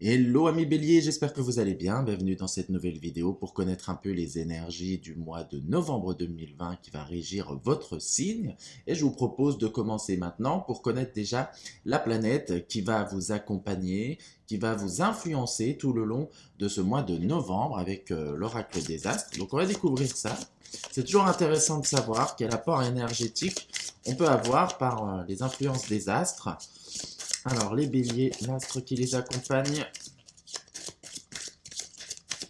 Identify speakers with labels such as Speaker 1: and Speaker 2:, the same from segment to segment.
Speaker 1: Hello amis bélier, j'espère que vous allez bien. Bienvenue dans cette nouvelle vidéo pour connaître un peu les énergies du mois de novembre 2020 qui va régir votre signe. Et je vous propose de commencer maintenant pour connaître déjà la planète qui va vous accompagner, qui va vous influencer tout le long de ce mois de novembre avec l'oracle des astres. Donc on va découvrir ça. C'est toujours intéressant de savoir quel apport énergétique on peut avoir par les influences des astres. Alors, les béliers, l'astre qui les accompagne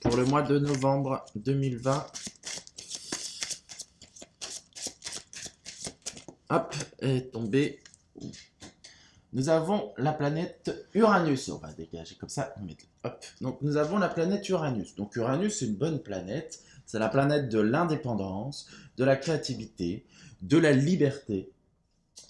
Speaker 1: pour le mois de novembre 2020. Hop, est tombé. Nous avons la planète Uranus. On va dégager comme ça. Hop. Donc, nous avons la planète Uranus. Donc, Uranus, c'est une bonne planète. C'est la planète de l'indépendance, de la créativité, de la liberté.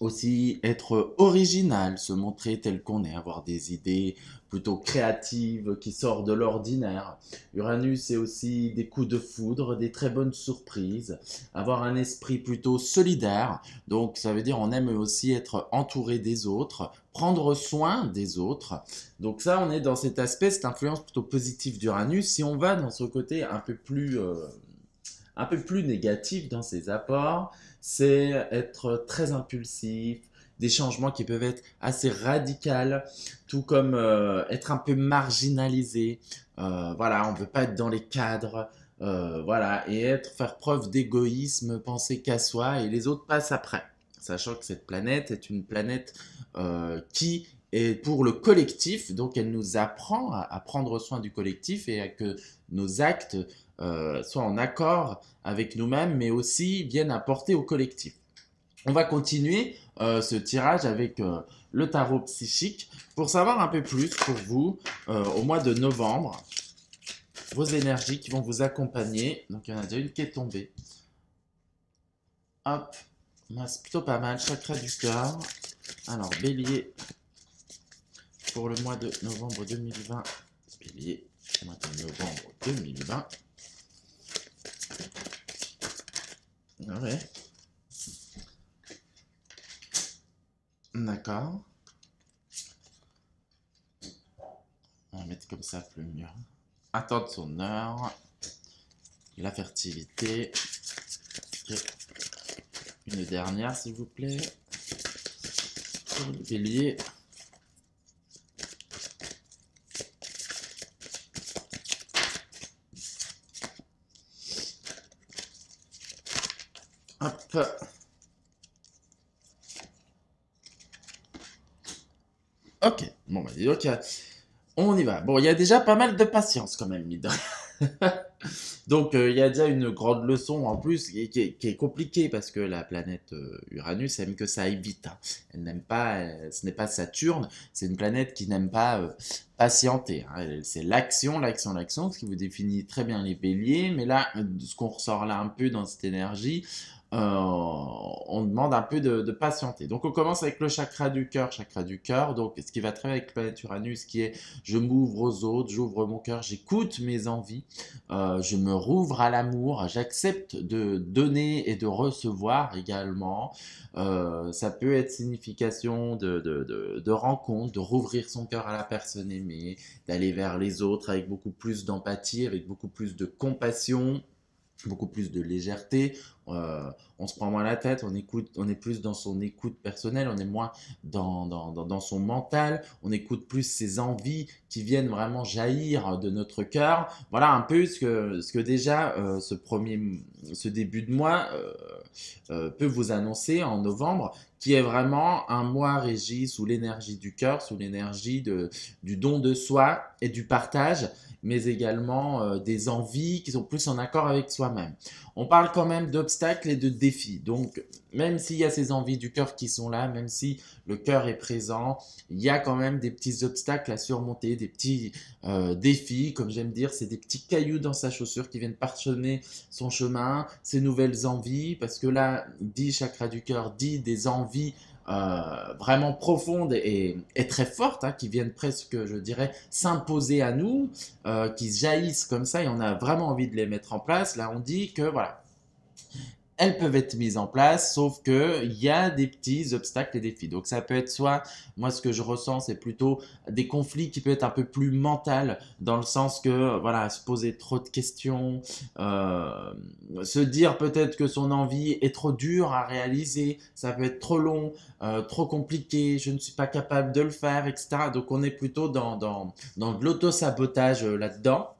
Speaker 1: Aussi être original, se montrer tel qu'on est, avoir des idées plutôt créatives qui sortent de l'ordinaire. Uranus, c'est aussi des coups de foudre, des très bonnes surprises, avoir un esprit plutôt solidaire. Donc ça veut dire on aime aussi être entouré des autres, prendre soin des autres. Donc ça, on est dans cet aspect, cette influence plutôt positive d'Uranus. Si on va dans ce côté un peu plus négatif dans ses apports, c'est être très impulsif, des changements qui peuvent être assez radicaux, tout comme être un peu marginalisé. Voilà, on ne veut pas être dans les cadres. Voilà, et faire preuve d'égoïsme, penser qu'à soi, et les autres passent après. Sachant que cette planète est une planète qui est pour le collectif, donc elle nous apprend à prendre soin du collectif et à que nos actes soient en accord avec nous-mêmes, mais aussi viennent apporter au collectif. On va continuer ce tirage avec le tarot psychique pour savoir un peu plus pour vous au mois de novembre, vos énergies qui vont vous accompagner. Donc il y en a déjà une qui est tombée. Hop, c'est plutôt pas mal, chakra du cœur. Alors bélier, pour le mois de novembre 2020, bélier, mois de novembre 2020. Ouais. D'accord. On va mettre comme ça plus mieux. Attendre son heure. La fertilité. Une dernière, s'il vous plaît. Pour le bélier. Hop. Ok, bon, bah, dis donc, on y va. Bon, il y a déjà pas mal de patience quand même, mine de rien. Donc, il y a déjà une grande leçon en plus qui est compliquée parce que la planète Uranus aime que ça aille vite, hein. Elle n'aime pas, ce n'est pas Saturne, c'est une planète qui n'aime pas patienter, hein. C'est l'action, l'action, l'action, ce qui vous définit très bien les béliers. Mais là, ce qu'on ressort là un peu dans cette énergie, on demande un peu de patienter. Donc on commence avec le chakra du cœur, donc ce qui va très bien avec la planète Uranus, qui est je m'ouvre aux autres, j'ouvre mon cœur, j'écoute mes envies, je me rouvre à l'amour, j'accepte de donner et de recevoir également. Ça peut être signification de rencontre, de rouvrir son cœur à la personne aimée, d'aller vers les autres avec beaucoup plus d'empathie, avec beaucoup plus de compassion, beaucoup plus de légèreté. On se prend moins la tête, on écoute, on est plus dans son écoute personnelle, on est moins dans son mental, on écoute plus ses envies qui viennent vraiment jaillir de notre cœur. Voilà un peu ce que déjà ce début de mois peut vous annoncer en novembre, qui est vraiment un mois régi sous l'énergie du cœur, sous l'énergie du don de soi et du partage, mais également des envies qui sont plus en accord avec soi-même. On parle quand même d'obstacles et de défis. Donc, même s'il y a ces envies du cœur qui sont là, même si le cœur est présent, il y a quand même des petits obstacles à surmonter, des petits défis, comme j'aime dire, c'est des petits cailloux dans sa chaussure qui viennent parchemer son chemin, ses nouvelles envies, parce que là, dit chakra du cœur, dit des envies vraiment profondes et très fortes, hein, qui viennent presque, je dirais, s'imposer à nous, qui jaillissent comme ça et on a vraiment envie de les mettre en place. Là, on dit que voilà, elles peuvent être mises en place, sauf que il y a des petits obstacles et défis. Donc ça peut être soit, moi ce que je ressens, c'est plutôt des conflits qui peuvent être un peu plus mental, dans le sens que, voilà, se poser trop de questions, euh, se dire peut-être que son envie est trop dure à réaliser, ça peut être trop long, trop compliqué, je ne suis pas capable de le faire, etc. Donc on est plutôt dans de l'auto-sabotage là-dedans.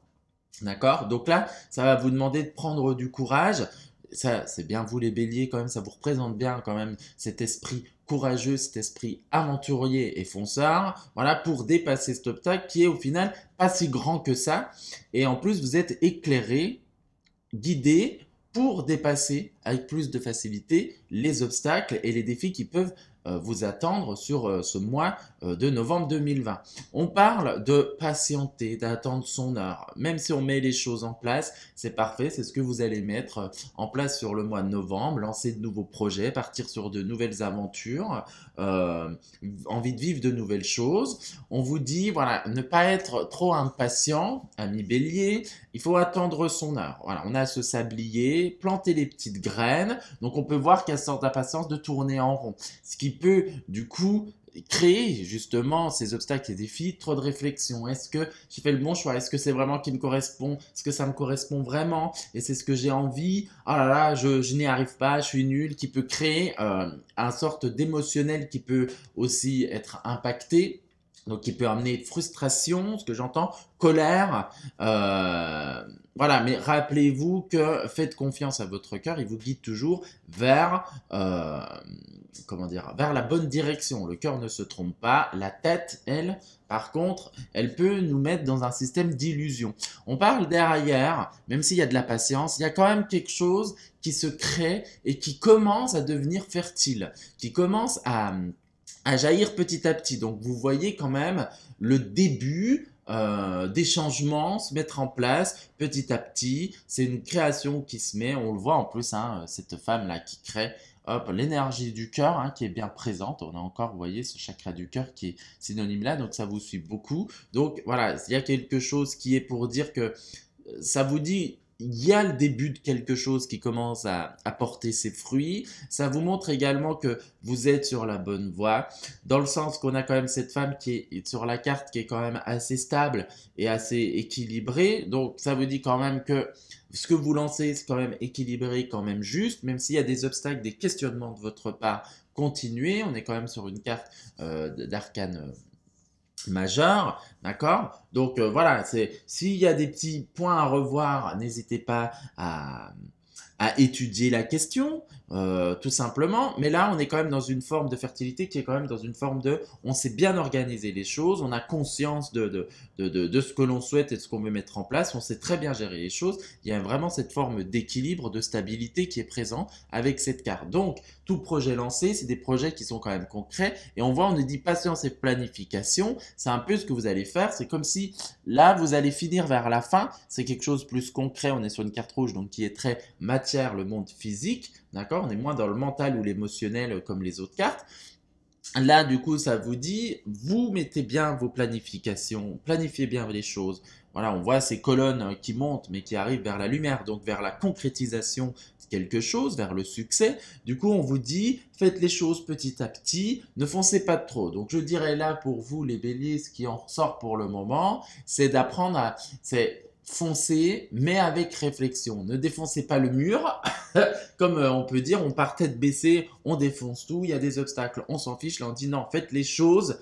Speaker 1: D'accord? Donc là, ça va vous demander de prendre du courage. Ça, c'est bien vous les béliers quand même, ça vous représente bien quand même cet esprit courageux, cet esprit aventurier et fonceur, voilà, pour dépasser cet obstacle qui est au final pas si grand que ça. Et en plus, vous êtes éclairé, guidé pour dépasser avec plus de facilité les obstacles et les défis qui peuvent vous attendre sur ce mois de novembre 2020. On parle de patienter, d'attendre son heure. Même si on met les choses en place, c'est parfait, c'est ce que vous allez mettre en place sur le mois de novembre, lancer de nouveaux projets, partir sur de nouvelles aventures, envie de vivre de nouvelles choses. On vous dit, voilà, ne pas être trop impatient, ami bélier, il faut attendre son heure. Voilà, on a ce sablier, planter les petites graines, donc on peut voir qu'il y a cette sorte d'impatience de tourner en rond. Ce qui peut, du coup, créer justement ces obstacles et défis, trop de réflexion. Est-ce que j'ai fait le bon choix? Est-ce que c'est vraiment qui me correspond? Est-ce que ça me correspond vraiment? Et c'est ce que j'ai envie? Oh là là, je n'y arrive pas, je suis nul, qui peut créer un sorte d'émotionnel qui peut aussi être impacté. Donc, qui peut amener frustration, ce que j'entends, colère. Voilà, mais rappelez-vous que faites confiance à votre cœur, il vous guide toujours vers, comment dire, vers la bonne direction. Le cœur ne se trompe pas. La tête, elle, par contre, elle peut nous mettre dans un système d'illusion. On parle derrière, même s'il y a de la patience, il y a quand même quelque chose qui se crée et qui commence à devenir fertile, qui commence à jaillir petit à petit. Donc vous voyez quand même le début des changements se mettre en place petit à petit. C'est une création qui se met, on le voit en plus, hein, cette femme-là qui crée. Hop, l'énergie du cœur hein, qui est bien présente. On a encore, vous voyez, ce chakra du cœur qui est synonyme là, donc ça vous suit beaucoup. Donc voilà, il y a quelque chose qui est pour dire que ça vous dit il y a le début de quelque chose qui commence à porter ses fruits. Ça vous montre également que vous êtes sur la bonne voie, dans le sens qu'on a quand même cette femme qui est sur la carte qui est quand même assez stable et assez équilibrée. Donc ça vous dit quand même que ce que vous lancez, c'est quand même équilibré, quand même juste, même s'il y a des obstacles, des questionnements de votre part, continuez. On est quand même sur une carte d'arcane majeur, d'accord? Donc voilà, c'est s'il y a des petits points à revoir, n'hésitez pas à étudier la question, tout simplement. Mais là, on est quand même dans une forme de fertilité qui est quand même dans une forme de, on sait bien organiser les choses, on a conscience de ce que l'on souhaite et de ce qu'on veut mettre en place, on sait très bien gérer les choses. Il y a vraiment cette forme d'équilibre, de stabilité qui est présent avec cette carte. Donc, tout projet lancé, c'est des projets qui sont quand même concrets. Et on voit, on nous dit patience et planification. C'est un peu ce que vous allez faire. C'est comme si là, vous allez finir vers la fin. C'est quelque chose de plus concret. On est sur une carte rouge, donc qui est très matière, le monde physique. D'accord? On est moins dans le mental ou l'émotionnel comme les autres cartes. Là, du coup, ça vous dit, vous mettez bien vos planifications, planifiez bien les choses. Voilà, on voit ces colonnes qui montent, mais qui arrivent vers la lumière, donc vers la concrétisation de quelque chose, vers le succès. Du coup, on vous dit, faites les choses petit à petit, ne foncez pas trop. Donc, je dirais là, pour vous, les béliers, ce qui en ressort pour le moment, c'est d'apprendre à... C'est foncer, mais avec réflexion. Ne défoncez pas le mur, comme on peut dire, on part tête baissée, on défonce tout, il y a des obstacles, on s'en fiche, là on dit non, faites les choses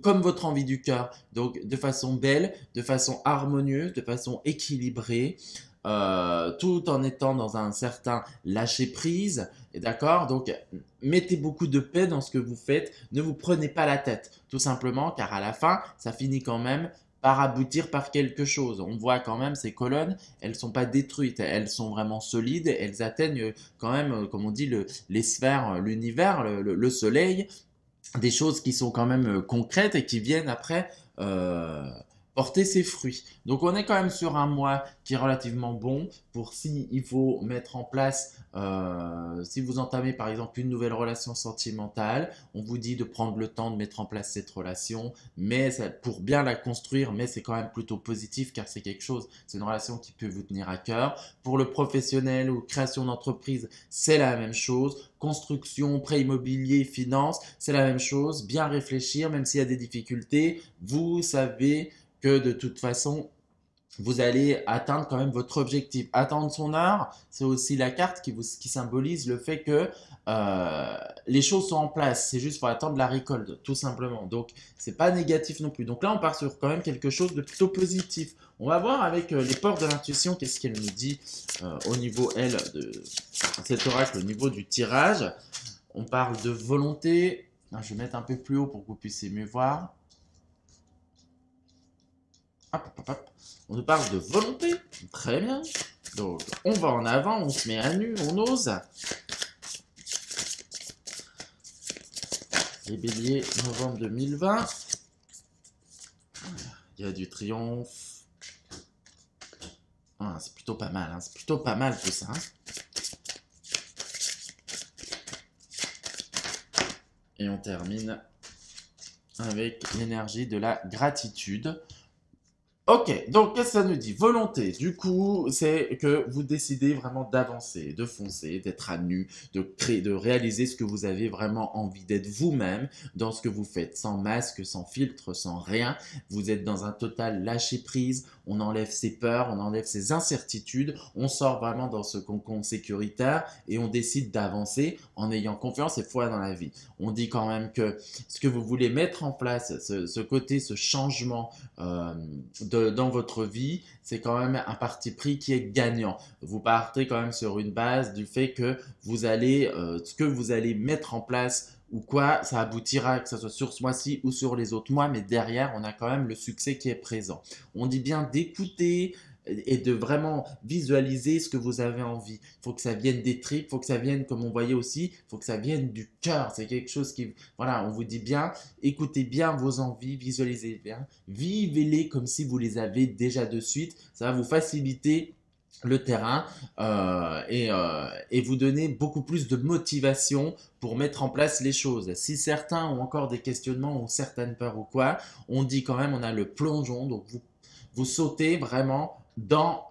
Speaker 1: comme votre envie du cœur, donc de façon belle, de façon harmonieuse, de façon équilibrée, tout en étant dans un certain lâcher prise, d'accord? Donc mettez beaucoup de paix dans ce que vous faites, ne vous prenez pas la tête, tout simplement, car à la fin, ça finit quand même par aboutir par quelque chose. On voit quand même ces colonnes, elles ne sont pas détruites, elles sont vraiment solides, elles atteignent quand même, comme on dit, les sphères, l'univers, le soleil, des choses qui sont quand même concrètes et qui viennent après porter ses fruits. Donc on est quand même sur un mois qui est relativement bon pour si il faut mettre en place, si vous entamez par exemple une nouvelle relation sentimentale, on vous dit de prendre le temps de mettre en place cette relation, mais pour bien la construire, mais c'est quand même plutôt positif car c'est quelque chose, c'est une relation qui peut vous tenir à cœur. Pour le professionnel ou création d'entreprise, c'est la même chose. Construction, prêt immobilier, finance, c'est la même chose. Bien réfléchir, même s'il y a des difficultés, vous savez que de toute façon, vous allez atteindre quand même votre objectif. Attendre son heure, c'est aussi la carte qui symbolise le fait que les choses sont en place. C'est juste pour attendre la récolte, tout simplement. Donc, c'est pas négatif non plus. Donc là, on part sur quand même quelque chose de plutôt positif. On va voir avec les portes de l'intuition, qu'est-ce qu'elle nous dit au niveau, elle, de cet oracle, au niveau du tirage. On parle de volonté. Je vais mettre un peu plus haut pour que vous puissiez mieux voir. Hop, hop, hop. On nous parle de volonté. Très bien. Donc, on va en avant, on se met à nu, on ose. Les béliers, novembre 2020. Il y a du triomphe. Ah, c'est plutôt pas mal, hein. C'est plutôt pas mal tout ça. Et on termine avec l'énergie de la gratitude. Ok, donc qu'est-ce que ça nous dit? Volonté, du coup, c'est que vous décidez vraiment d'avancer, de foncer, d'être à nu, de créer, de réaliser ce que vous avez vraiment envie, d'être vous-même dans ce que vous faites, sans masque, sans filtre, sans rien. Vous êtes dans un total lâcher-prise, on enlève ses peurs, on enlève ses incertitudes, on sort vraiment dans ce cocon sécuritaire et on décide d'avancer en ayant confiance et foi dans la vie. On dit quand même que ce que vous voulez mettre en place, ce côté, ce changement dans votre vie, c'est quand même un parti pris qui est gagnant. Vous partez quand même sur une base du fait que vous allez, ce que vous allez mettre en place ou quoi, ça aboutira, que ce soit sur ce mois-ci ou sur les autres mois, mais derrière, on a quand même le succès qui est présent. On dit bien d'écouter et de vraiment visualiser ce que vous avez envie. Il faut que ça vienne des tripes, il faut que ça vienne, comme on voyait aussi, il faut que ça vienne du cœur. C'est quelque chose qui, voilà, on vous dit bien, écoutez bien vos envies, visualisez bien, vivez-les comme si vous les avez déjà de suite. Ça va vous faciliter le terrain et vous donner beaucoup plus de motivation pour mettre en place les choses. Si certains ont encore des questionnements ou certaines peurs ou quoi, on dit quand même on a le plongeon, donc vous sautez vraiment dans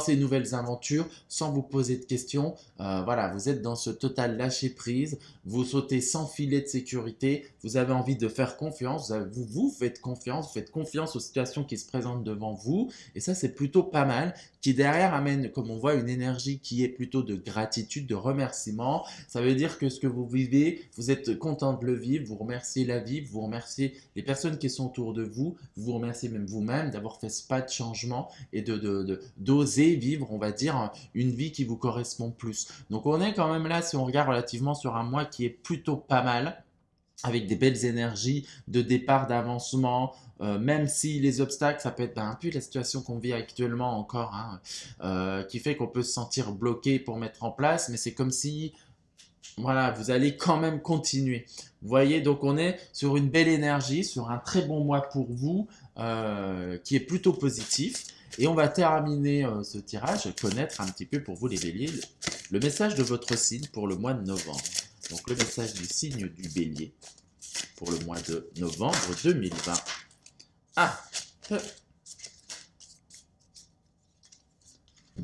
Speaker 1: ces nouvelles aventures sans vous poser de questions. Voilà, vous êtes dans ce total lâcher prise, vous sautez sans filet de sécurité, vous avez envie de faire confiance, vous faites confiance aux situations qui se présentent devant vous et ça c'est plutôt pas mal, qui derrière amène, comme on voit, une énergie qui est plutôt de gratitude, de remerciement. Ça veut dire que ce que vous vivez, vous êtes content de le vivre, vous remerciez la vie, vous remerciez les personnes qui sont autour de vous, vous remerciez même vous-même d'avoir fait ce pas de changement et d'oser vivre, on va dire, une vie qui vous correspond plus. Donc on est quand même là, si on regarde relativement sur un mois qui est plutôt pas mal, avec des belles énergies de départ, d'avancement, même si les obstacles, ça peut être un peu la situation qu'on vit actuellement encore, hein, qui fait qu'on peut se sentir bloqué pour mettre en place, mais c'est comme si, voilà, vous allez quand même continuer. Vous voyez, donc on est sur une belle énergie, sur un très bon mois pour vous, qui est plutôt positif. Et on va terminer ce tirage, connaître un petit peu pour vous les béliers, le message de votre signe pour le mois de novembre. Donc le message du signe du bélier pour le mois de novembre 2020. Ah,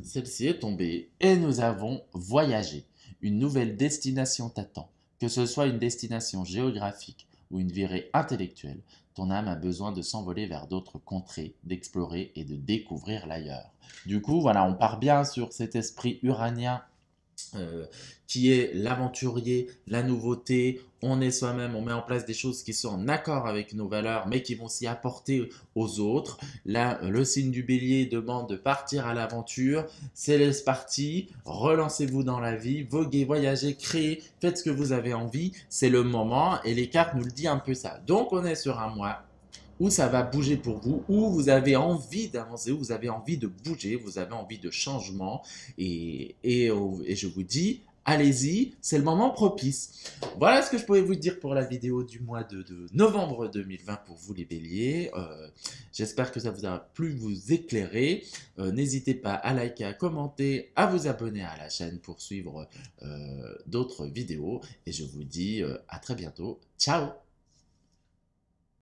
Speaker 1: celle-ci est tombée et nous avons voyagé. Une nouvelle destination t'attend. Que ce soit une destination géographique ou une virée intellectuelle, ton âme a besoin de s'envoler vers d'autres contrées, d'explorer et de découvrir l'ailleurs. Du coup, voilà, on part bien sur cet esprit uranien qui est l'aventurier, la nouveauté, on est soi-même, on met en place des choses qui sont en accord avec nos valeurs, mais qui vont s'y apporter aux autres. Là, le signe du bélier demande de partir à l'aventure, c'est parti, relancez-vous dans la vie, voguez, voyagez, créez, faites ce que vous avez envie, c'est le moment, et les cartes nous le disent un peu ça. Donc on est sur un mois où ça va bouger pour vous, où vous avez envie d'avancer, où vous avez envie de bouger, vous avez envie de changement, et je vous dis, allez-y, c'est le moment propice. Voilà ce que je pouvais vous dire pour la vidéo du mois de novembre 2020 pour vous les béliers. J'espère que ça vous a plu, vous éclairer. N'hésitez pas à liker, à commenter, à vous abonner à la chaîne pour suivre d'autres vidéos. Et je vous dis à très bientôt. Ciao!